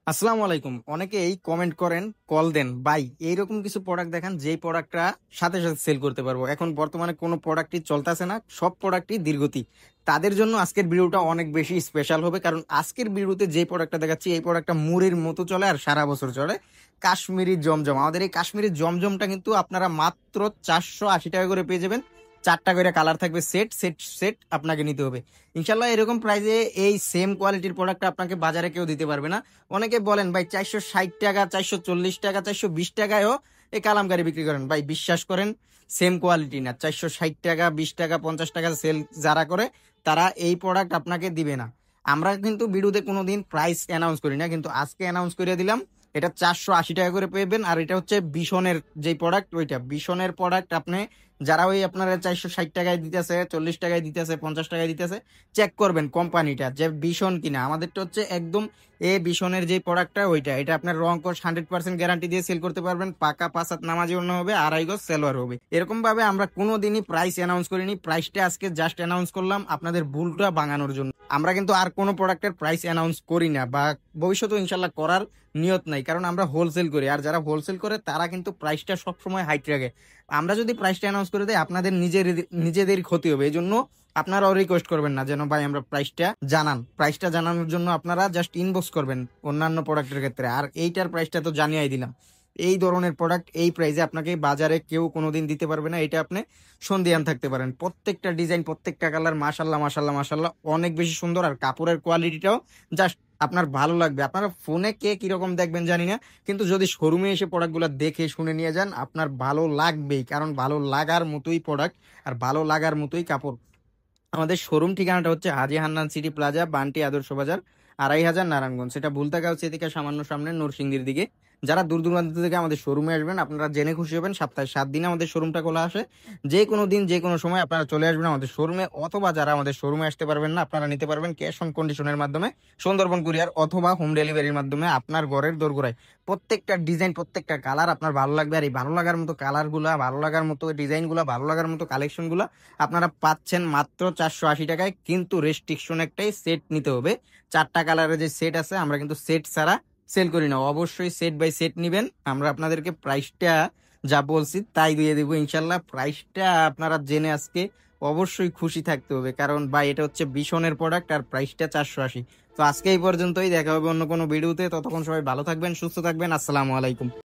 আসসালামু আলাইকুম। অনেকেই কমেন্ট করেন, কল দেন, ভাই এইরকম কিছু প্রোডাক্ট দেখান যেই প্রোডাক্টটা সাথে সাথে সেল করতে পারবো। এখন বর্তমানে কোনো প্রোডাক্টই চলতেছে না, সব প্রোডাক্টই দীর্ঘতি। তাদের জন্য আজকের ভিডিওটা অনেক বেশি স্পেশাল হবে, কারণ আজকের ভিডিওতে যে প্রোডাক্টটা দেখাচ্ছি এই প্রোডাক্টটা মুড়ির মতো চলে আর সারা বছর চলে। কাশ্মীরি জমজম। আমাদের এই কাশ্মীরি জমজমটা কিন্তু আপনারা মাত্র 480 টাকা করে পেয়ে যাবেন। 4টা করে কালার থাকবে, সেট সেট সেট আপনাকে নিতে হবে। ইনশাল্লাহ এরকম প্রাইসে এই সেম কোয়ালিটির প্রোডাক্ট আপনাকে বাজারে কেউ দিতে পারবে না। অনেকে বলেন ভাই 460 টাকা, 440 টাকা, 420 টাকায়ও এই কালামকারি বিক্রি করেন। ভাই বিশ্বাস করেন, সেম কোয়ালিটি না। 460 টাকা, 20 টাকা, 50 টাকা সেল যারা করে তারা এই প্রোডাক্ট আপনাকে দিবে না। আমরা কিন্তু ভিডিওতে কোনোদিন প্রাইস অ্যানাউন্স করি না, কিন্তু আজকে অ্যানাউন্স করে দিলাম। এটা 480 টাকা করে পেবেন। আর এটা হচ্ছে বিশনের যে প্রোডাক্ট, ওইটা বিশনের প্রোডাক্ট। আপনি যারা ওই আপনারা 460 টাকায় দিতেছে, 40 টাকায় দিতেছে, 50 টাকায় দিতেছে, চেক করবেন কোম্পানিটা যে ভীষণ কিনা। আমাদেরটা হচ্ছে একদম এ ভীষণের যে প্রোডাক্টটা ওইটা। এটা আপনার রং কোর্স 100% গ্যারান্টি দিয়ে সেল করতে পারবেন। পাকা 5 হাত নামাজি অন্য হবে, 2.5 গজ সেলোয়ার হবে। এরকম ভাবে আমরা কোনোদিনই প্রাইস অ্যানাউন্স করিনি। প্রাইসটা আজকে জাস্ট অ্যানাউন্স করলাম আপনাদের ভুলটা ভাঙানোর জন্য। আমরা কিন্তু আর কোনো প্রোডাক্টের প্রাইস অ্যানাউন্স করি না, বা ভবিষ্যতে ইনশাল্লাহ করার নিয়ত নাই, কারণ আমরা হোলসেল করি। আর যারা হোলসেল করে তারা কিন্তু প্রাইসটা সবসময় হাইট রাখে। আমরা যদি প্রাইসটা অ্যানাউন্স করে দেয় আপনাদের নিজেদের ক্ষতি হবে। এই জন্য আপনারাও রিকোয়েস্ট করবেন না যেন ভাই আমরা প্রাইসটা জানান। প্রাইসটা জানানোর জন্য আপনারা জাস্ট ইনবক্স করবেন অন্যান্য প্রোডাক্টের ক্ষেত্রে। আর এইটার প্রাইসটা তো জানিয়ে দিলাম। এই ধরনের প্রোডাক্ট এই প্রাইসে আপনাকে বাজারে কেউ কোনোদিন দিতে পারবে না। এটা আপনি সন্দিহান থাকতে পারেন। প্রত্যেকটা ডিজাইন, প্রত্যেকটা কালার মাশাল্লাহ মাশাল্লাহ মাশাল্লাহ অনেক বেশি সুন্দর। আর কাপড়ের কোয়ালিটিটাও জাস্ট আপনার ভালো লাগবে। আপনারা ফোনে কে কিরকম দেখবেন জানি না, কিন্তু যদি শোরুমে এসে প্রোডাক্টগুলো দেখে শুনে নিয়ে যান আপনার ভালো লাগবেই, কারণ ভালো লাগার মতোই প্রোডাক্ট আর ভালো লাগার মতোই কাপড়। আমাদের শোরুম ঠিকানাটা হচ্ছে হাজী হান্নান সিটি প্লাজা, বান্টি আদর্শ বাজার, 2.5 হাজার, নারায়ণগঞ্জ। সেটা ভুলতাগাঁও থেকে সামান্য সামনে নরসিংদীর দিকে। যারা দূর দূরান্ত থেকে আমাদের শোরুমে আসবেন আপনারা জেনে খুশি হবেন, সপ্তাহে 7 দিন আমাদের শোরুমটা খোলা আসে। যে কোনো দিন যে কোনো সময় আপনারা চলে আসবেন আমাদের শোরুমে, অথবা যারা আমাদের শোরুমে আসতে পারবেন না আপনারা নিতে পারবেন ক্যাশ অন কন্ডিশনের মাধ্যমে, সুন্দরবন কুরিয়ার অথবা হোম ডেলিভারির মাধ্যমে আপনার ঘরের দোরগোড়ায়। প্রত্যেকটা ডিজাইন, প্রত্যেকটা কালার আপনার ভালো লাগবে। আর এই ভালো লাগার মতো কালারগুলা, ভালো লাগার মতো ডিজাইনগুলা, ভালো লাগার মতো কালেকশনগুলা আপনারা পাচ্ছেন মাত্র 480 টাকায়। কিন্তু রেস্ট্রিকশন একটাই, সেট নিতে হবে। 4টা কালারের যে সেট আছে আমরা কিন্তু সেট ছাড়া সেল করি না। অবশ্যই সেট বাই সেট নিবেন। আমরা আপনাদেরকে প্রাইসটা যা বলছি তাই দিয়ে দেবো ইনশাল্লাহ। প্রাইসটা আপনারা জেনে আজকে অবশ্যই খুশি থাকতে হবে, কারণ ভাই এটা হচ্ছে ভীষণের প্রোডাক্ট আর প্রাইসটা 480। তো আজকে এই পর্যন্তই, দেখা হবে অন্য কোনো ভিডিওতে। ততক্ষণ সবাই ভালো থাকবেন, সুস্থ থাকবেন। আসসালামু আলাইকুম।